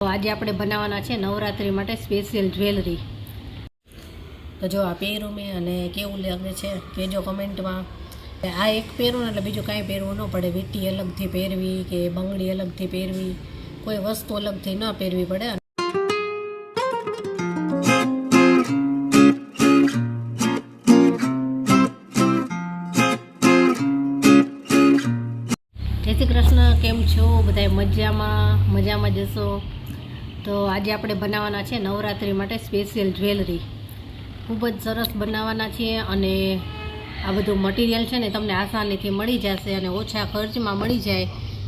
તો આજે આપણે બનાવવાના છે નવરાત્રી માટે સ્પેશિયલ જ્વેલરી. તો જો આ પહેરું મેં અને કેવું લાગે છે કહેજો કમેન્ટમાં. આ એક પહેરું ને એટલે બીજું કાંઈ પહેરવું ન પડે. વીંટી અલગથી પહેરવી કે બંગડી અલગથી પહેરવી, કોઈ વસ્તુ અલગથી ન પહેરવી પડે. જય શ્રી કૃષ્ણ, કેમ છો બધા? મજામાં જશો. તો આજે આપણે બનાવવાના છે નવરાત્રી માટે સ્પેશિયલ જ્વેલરી. ખૂબ જ સરસ બનાવવાના છીએ અને આ બધું મટીરિયલ છે ને તમને આસાનીથી મળી જશે અને ઓછા ખર્ચમાં મળી જાય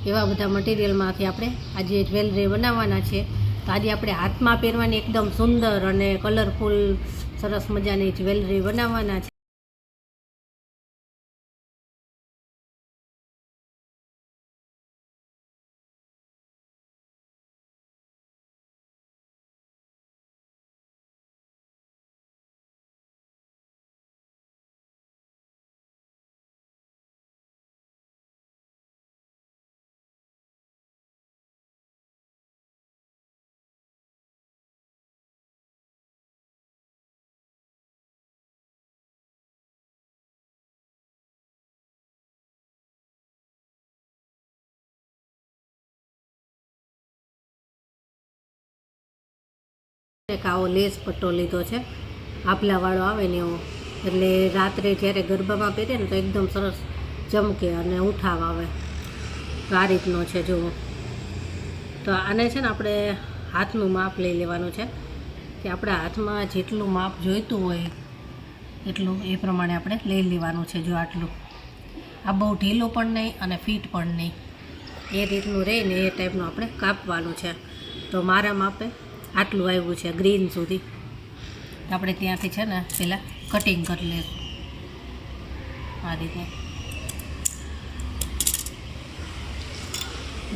એવા બધા મટીરિયલમાંથી આપણે આજે જ્વેલરી બનાવવાના છે. તો આજે આપણે હાથમાં પહેરવાની એકદમ સુંદર અને કલરફુલ સરસ મજાની જ્વેલરી બનાવવાના છે. એક આવો લેસ પટ્ટો લીધો છે, આપલાવાળો આવે ને એવો, એટલે રાત્રે જ્યારે ગરબામાં પહેરે ને તો એકદમ સરસ ચમકે અને ઉઠાવ આવે. તો આ રીતનો છે જુઓ. તો આને છે ને આપણે હાથનું માપ લઈ લેવાનું છે કે આપણા હાથમાં જેટલું માપ જોઈતું હોય એટલું એ પ્રમાણે આપણે લઈ લેવાનું છે. જો આટલું, આ બહુ ઢીલું પણ નહીં અને ફિટ પણ નહીં, એ રીતનું રહે ને એ ટાઈપનું આપણે કાપવાનું છે. તો મારા માપે આટલું આવ્યું છે ગ્રીન સુધી. તો આપણે ત્યાંથી છે ને પહેલાં કટિંગ કરી લઈશું આ રીતે.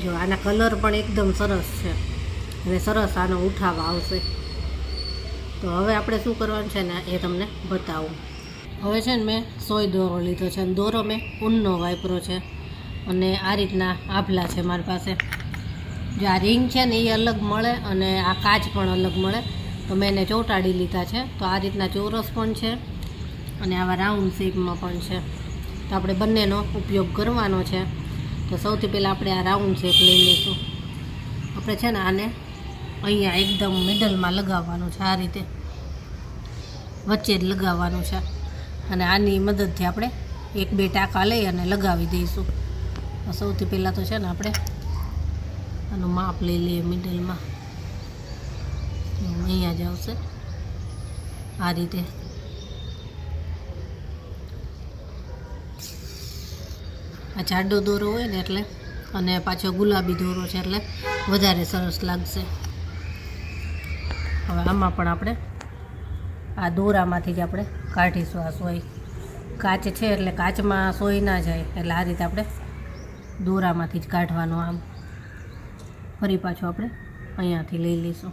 જો આના કલર પણ એકદમ સરસ છે અને સરસ આનો ઉઠાવ આવશે. તો હવે આપણે શું કરવાનું છે ને એ તમને બતાવું. હવે છે ને મેં સોય દોરો લીધો છે અને દોરો મેં ઊનનો વાપરો છે અને આ રીતના આભલા છે મારી પાસે. જો આ રિંગ છે ને એ અલગ મળે અને આ કાચ પણ અલગ મળે, તો મેં એને ચોંટાડી લીધા છે. તો આ રીતના ચોરસ પણ છે અને આવા રાઉન્ડ શેપમાં પણ છે. તો આપણે બંનેનો ઉપયોગ કરવાનો છે. તો સૌથી પહેલાં આપણે આ રાઉન્ડ શેપ લઈ લઈશું. આપણે છે ને આને અહીંયા એકદમ મિડલમાં લગાવવાનું છે, આ રીતે વચ્ચે જ લગાવવાનું છે અને આની મદદથી આપણે એક બે ટાંકા લઈ અને લગાવી દઈશું. તો સૌથી પહેલાં તો છે ને આપણે આનું માપ લઈ લઈએ મિડલમાં. અહીંયા જ આવશે આ રીતે. આ જાડો દોરો હોય ને એટલે, અને પાછો ગુલાબી દોરો છે એટલે વધારે સરસ લાગશે. હવે આમાં પણ આપણે આ દોરામાંથી જ આપણે કાઢીશું આ સોય. કાચ છે એટલે કાચમાં સોય ના જાય એટલે આ રીતે આપણે દોરામાંથી જ કાઢવાનું. આમ ફરી પાછું આપણે અહીંયાથી લઈ લઈશું.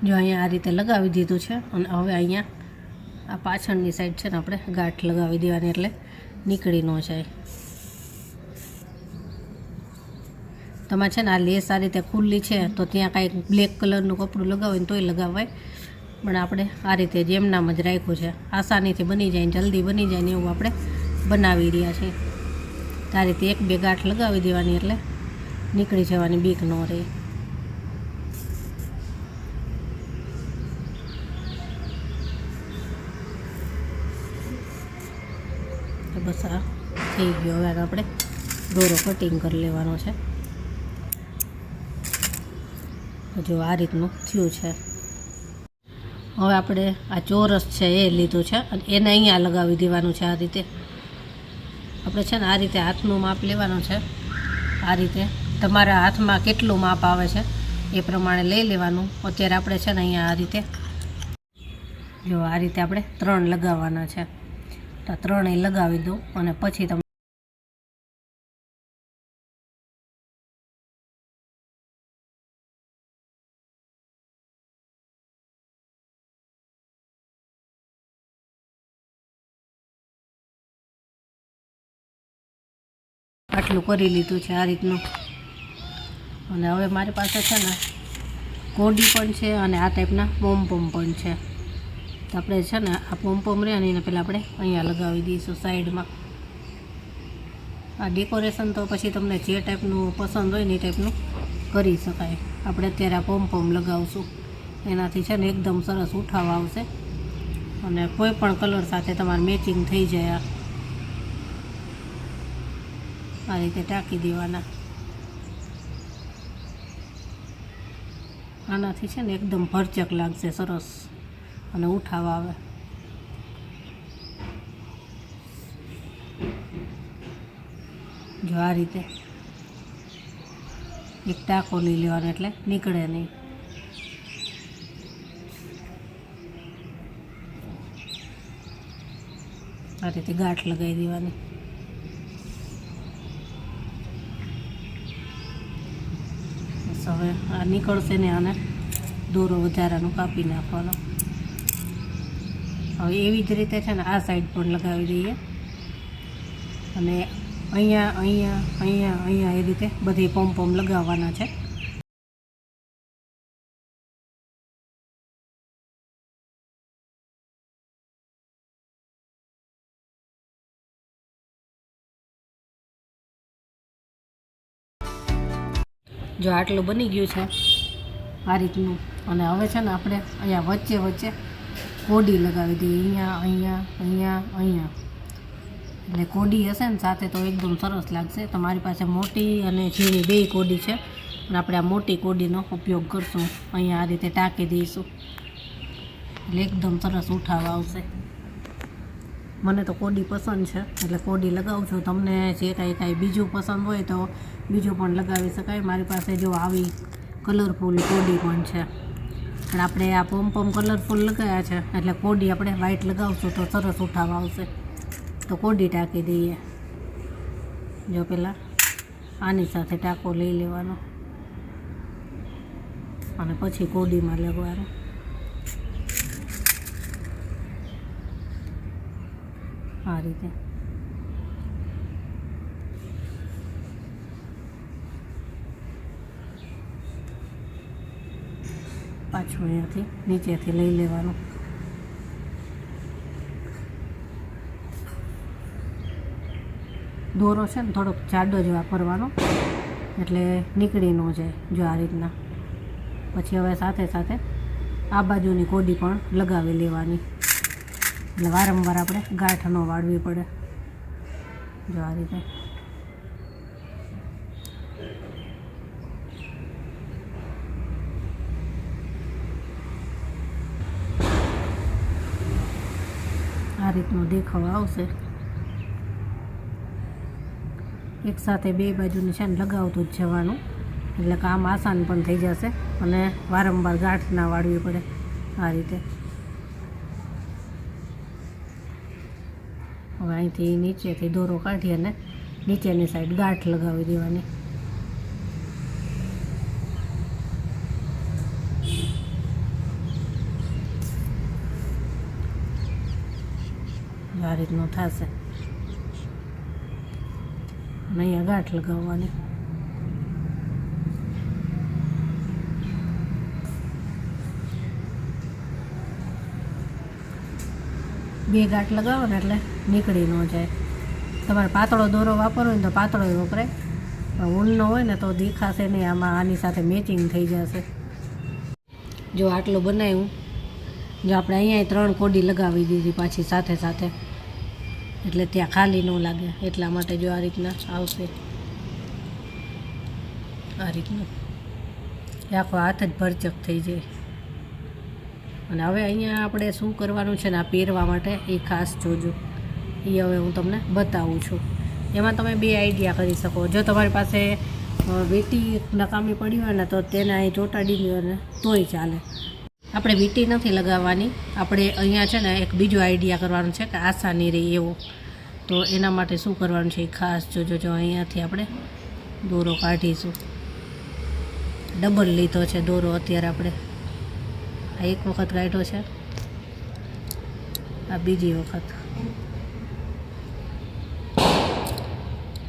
જો અહીંયા આ રીતે લગાવી દીધું છે અને હવે અહીંયા આ પાછળની સાઈડ છે ને આપણે ગાંઠ લગાવી દેવાની એટલે નીકળી ન જાય. તમારે છે ને આ લેસ આ રીતે ખુલ્લી છે તો ત્યાં કાંઈક બ્લેક કલરનું કપડું લગાવીને તોય લગાવાય, પણ આપણે આ રીતે જેમનામ જ રાખ્યું છે. આસાનીથી બની જાય, જલ્દી બની જાય ને એવું આપણે બનાવી રહ્યા છીએ. આ રીતે એક બે ગાંઠ લગાવી દેવાની એટલે નીકળી જવાની બીક ન રહે. તો બસ આ થઈ ગયો. હવે આપણે દોરો કટિંગ કરી લેવાનો છે. જો આ રીતનું થયું છે. હવે આપણે આ ચોરસ છે એ લીધું છે અને એને અહીંયા લગાવી દેવાનું છે. આ રીતે આપણે છે ને આ રીતે હાથનું માપ લેવાનું છે. આ રીતે તમારા હાથમાં કેટલું માપ આવે છે એ પ્રમાણે લઈ લેવાનું. અત્યારે આપણે છે ને અહીંયા આ રીતે જો આ રીતે આપણે 3 લગાવવાના છે. તો 3 લગાવી દઉં અને પછી તમે આટલું કરી લીધું છે આ રીતનું. અને હવે મારી પાસે છે ને કોડી પણ છે અને આ ટાઈપના પોમપોમ પણ છે. તો આપણે છે ને આ પોમપોમ રહે ને એને પહેલાં આપણે અહીંયા લગાવી દઈશું સાઈડમાં. આ ડેકોરેશન તો પછી તમને જે ટાઈપનું પસંદ હોય ને એ ટાઈપનું કરી શકાય. આપણે અત્યારે આ પોમપોમ લગાવશું, એનાથી છે ને એકદમ સરસ ઉઠાવ આવશે અને કોઈ પણ કલર સાથે તમારે મેચિંગ થઈ જાય. આ રીતે ટાંકી દેવાના. આનાથી છે ને એકદમ ભરચક લાગશે, સરસ અને ઉઠાવ આવે. જો આ રીતે એક ટાંકો લઈ લેવાનો એટલે નીકળે નહીં. આ રીતે ગાંઠ લગાવી દેવાની. હવે આ નીકળશે ને આને દોરો વધારાનું કાપી નાખવાનો. હવે એવી જ રીતે છે ને આ સાઈડ પણ લગાવી દઈએ અને અહીંયા અહીંયા અહીંયા અહીંયા એ રીતે બધી પોમપોમ લગાવવાના છે. જો આટલું બની ગયું છે આ રીતનું. અને હવે છે ને આપણે અહીંયા વચ્ચે વચ્ચે કોડી લગાવી દઈએ, અહીંયા અહીંયા અહીંયા અહીંયા. એટલે કોડી હશે ને સાથે તો એકદમ સરસ લાગશે. તમારી પાસે મોટી અને ઝીણી બે કોડી છે અને આપણે આ મોટી કોડીનો ઉપયોગ કરશું. અહીંયા આ રીતે ટાંકી દઈશું એટલે એકદમ સરસ ઉઠાવ આવશે. મને તો કોડી પસંદ છે એટલે કોડી લગાવું છું. તમને જે કાંઈ બીજું પસંદ હોય તો બીજું પણ લગાવી શકાય. મારી પાસે જો આવી કલરફુલ કોડી પણ છે, પણ આપણે આ પોમપોમ કલરફુલ લગાવ્યા છે એટલે કોડી આપણે વ્હાઈટ લગાવશું તો સરસ ઉઠાવ આવશે. તો કોડી ટાંકી દઈએ. જો પહેલાં આની સાથે ટાંકો લઈ લેવાનો અને પછી કોડીમાં લગાવવાનું. આ રીતે પાછું અહીંયાથી નીચેથી લઈ લેવાનું. દોરો છે ને થોડોક જાડો જ વાપરવાનો એટલે નીકળી ન જાય. જો આ રીતના. પછી હવે સાથે સાથે આ બાજુની કોડી પણ લગાવી લેવાની એટલે વારંવાર આપણે ગાંઠ ન વાળવી પડે. જો આ રીતે આ રીતનો દેખાવ આવશે. એક સાથે બે બાજુની છે ને લગાવતું જ જવાનું એટલે કામ આસાન પણ થઈ જશે અને વારંવાર ગાંઠ ના વાળવી પડે. આ રીતે હવે અહીંથી નીચેથી દોરો કાઢી અને નીચેની સાઈડ ગાંઠ લગાવી દેવાની. આ રીતનું થશે અને અહીંયા ગાંઠ લગાવવાની. બે ગાંઠ લગાવો ને એટલે નીકળી ન જાય. તમારે પાતળો દોરો વાપરવો હોય ને તો પાતળો વપરાય, પણ ઊનનો હોય ને તો દેખાશે નહીં. આમાં આની સાથે મેચિંગ થઈ જશે. જો આટલું બનાવ્યું. જો આપણે અહીંયા 3 કોડી લગાવી દીધી પાછી સાથે સાથે એટલે ત્યાં ખાલી ન લાગે એટલા માટે જો આ રીતના આવશે. આ રીતનું આખો હાથ જ ભરચક થઈ જાય. અને હવે અહીંયા આપણે શું કરવાનું છે ને આ પહેરવા માટે એ ખાસ જોજો. એ હવે હું તમને બતાવું છું. એમાં તમે 2 આઈડિયા કરી શકો. જો તમારી પાસે વીંટી નકામી પડી હોય ને તો તેને અહીં ચોંટાડી લ્યો ને તોય ચાલે. આપણે વીંટી નથી લગાવવાની. આપણે અહીંયા છે ને એક બીજો આઈડિયા કરવાનો છે કે આસાની રહે એવો. તો એના માટે શું કરવાનું છે એ ખાસ જોજો. જો અહીંયાથી આપણે દોરો કાઢીશું. ડબલ લીધો છે દોરો અત્યારે આપણે. આ એક વખત કાઢ્યો છે, આ બીજી વખત.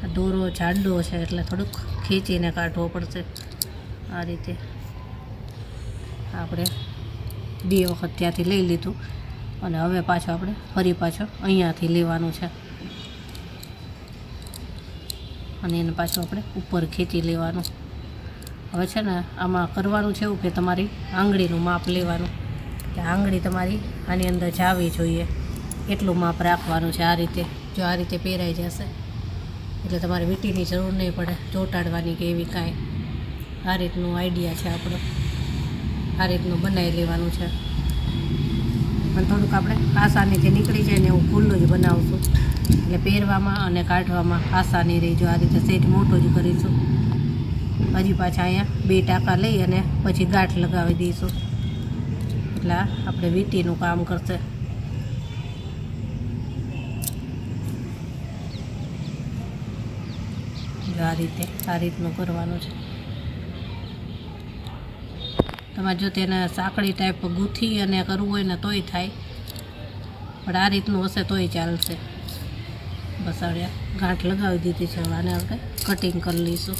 આ દોરો જાડો છે એટલે થોડુંક ખીચીને કાઢવો પડશે. આ રીતે આપણે 2 વખત ત્યાંથી લઈ લીધું અને હવે પાછો આપણે ફરી પાછો અહીંયાથી લેવાનું છે અને એને પાછું આપણે ઉપર ખેંચી લેવાનું. હવે છે ને આમાં કરવાનું છે એવું કે તમારી આંગળીનું માપ લેવાનું, કે આંગળી તમારી આની અંદર જાવી જોઈએ એટલું માપ રાખવાનું છે. આ રીતે જો આ રીતે પહેરાઈ જશે એટલે તમારે વીંટીની જરૂર નહીં પડે ચોંટાડવાની કે એવી કાંઈ. આ રીતનું આઈડિયા છે આપણો, આ રીતનું બનાવી લેવાનું છે. પણ થોડુંક આપણે આસાનીથી નીકળી જાય ને એવું ખુલ્લું જ બનાવશું એટલે પહેરવામાં અને કાઢવામાં આસાની રહી. જો આ રીતે સેટ મોટો જ કરીશું. હજી પાછા અહીંયા 2 ટાંકા લઈ અને પછી ગાંઠ લગાવી દઈશું એટલે આપણે વીંટીનું કામ કરશે. જો આ રીતનું કરવાનું છે. તમારે જો તેને સાંકળી ટાઈપ ગૂંથી અને કરવું હોય ને તોય થાય, પણ આ રીતનું હશે તોય ચાલશે. બસ હવે ગાંઠ લગાવી દીધી છે. હવે આને આપણે કટિંગ કરી લઈશું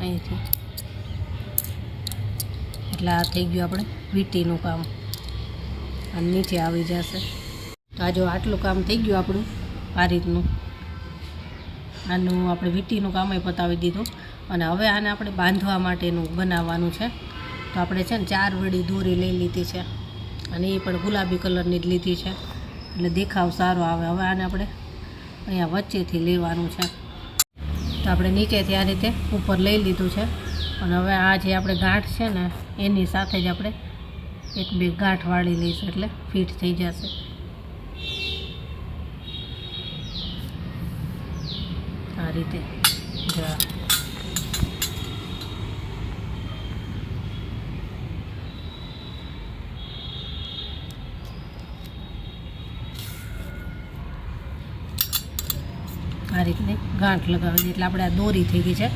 અહીંથી. એટલે આ થઈ ગયું આપણે વીંટીનું કામ, આ નીચે આવી જશે. તો આ જો આટલું કામ થઈ ગયું આપણું આ રીતનું. આનું આપણે વીંટીનું કામ પતાવી દીધું અને હવે આને આપણે બાંધવા માટેનું બનાવવાનું છે. તો આપણે છે ને 4 વડી દોરી લઈ લીધી છે અને એ પણ ગુલાબી કલરની જ લીધી છે એટલે દેખાવ સારો આવે. હવે આને આપણે અહીંયા વચ્ચેથી લેવાનું છે. તો આપણે નીચેથી આ રીતે ઉપર લઈ લીધું છે અને હવે આ જે આપણે ગાંઠ છે ને એની સાથે જ આપણે 1-2 ગાંઠ વાળી લઈશું એટલે ફિટ થઈ જશે. આ રીતે જો આ રીતની ગાંઠ લગાવી દઈએ એટલે આપણે આ દોરી થઈ ગઈ છે.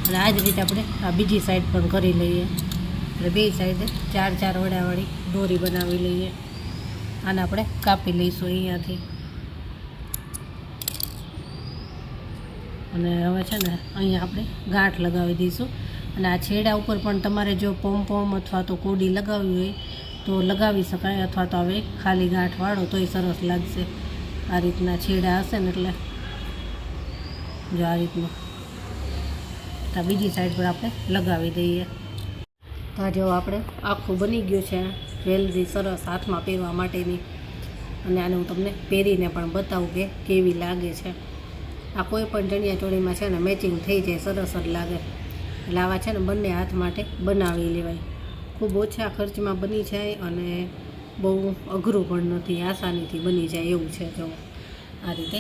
અને આ જ રીતે આપણે આ બીજી સાઈડ પણ કરી લઈએ એટલે 2 સાઈડે 4 વડાવાળી દોરી બનાવી લઈએ. આને આપણે કાપી લઈશું અહીંયાથી. અને હવે છે ને અહીંયા આપણે ગાંઠ લગાવી દઈશું અને આ છેડા ઉપર પણ તમારે જો પોમ અથવા તો કોડી લગાવવી હોય તો લગાવી શકાય, અથવા તો હવે ખાલી ગાંઠ વાળો તોય સરસ લાગશે. આ રીતના છેડા હશે ને એટલે જો આ રીતનું તો બીજી સાઈડ પર આપણે લગાવી દઈએ. તો આ જો આપણે આખું બની ગયું છે જ્વેલરી સરસ હાથમાં પહેરવા માટેની. અને આને હું તમને પહેરીને પણ બતાવું કે કેવી લાગે છે. આ કોઈ પણ ચણિયા ચોળીમાં છે ને મેચિંગ થઈ જાય, સરસ જ લાગે. એટલે આવા છે ને બંને હાથ માટે બનાવી લેવાય. ખૂબ ઓછા ખર્ચમાં બની જાય અને બહુ અઘરું પણ નથી, આસાનીથી બની જાય એવું છે. જો આ રીતે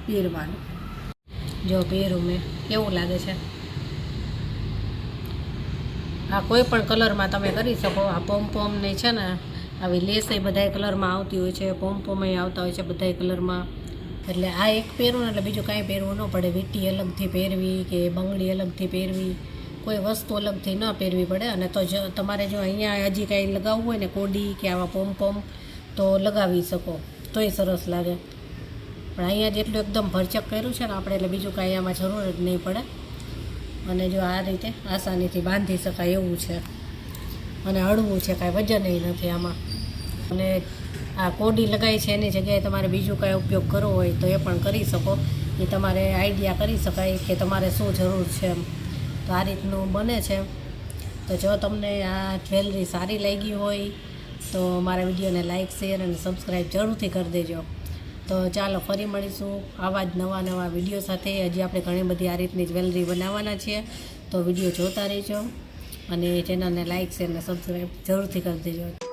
પહેરવાનું, જો પહેરું મેં કેવું લાગે છે. આ કોઈ પણ કલરમાં તમે કરી શકો. આ પોમ ને છે ને આવી લેસ બધાય કલરમાં આવતી હોય છે, પોમ આવતા હોય છે બધાય કલરમાં. એટલે આ એક પહેરું ને એટલે બીજું કાંઈ પહેરવું ન પડે. વીંટી અલગથી પહેરવી કે બંગડી અલગથી પહેરવી, કોઈ વસ્તુ અલગથી ન પહેરવી પડે. અને તો તમારે જો અહીંયા હજી કાંઈ લગાવવું હોય ને કોડી કે આવા પોમ તો લગાવી શકો તોય સરસ લાગે. પણ અહીંયા જેટલું એકદમ ભરચક કર્યું છે ને આપણે એટલે બીજું કાંઈ આમાં જરૂર જ નહીં પડે. અને જો આ રીતે આસાનીથી બાંધી શકાય એવું છે અને હળવું છે, કાંઈ વજન નથી આમાં. અને આ કોડી લગાવી છે એની જગ્યાએ તમારે બીજું કાંઈ ઉપયોગ કરવો હોય તો એ પણ કરી શકો. એ તમારે આઈડિયા કરી શકાય કે તમારે શું જરૂર છે એમ. તો આ રીતનું બને છે. તો જો તમને આ જ્વેલરી સારી લાગી હોય તો મારા વિડીયોને લાઇક, શેર અને સબસ્ક્રાઈબ જરૂરથી કરી દેજો. તો ચાલો ફરી મળીશું આવા જ નવા વિડીયો સાથે. હજી આપણે ઘણી બધી આ રીતની જ્વેલરી બનાવવાના છીએ. તો વિડીયો જોતા રહેજો અને ચેનલને લાઇક, શેર અને સબસ્ક્રાઈબ જરૂરથી કરી દેજો.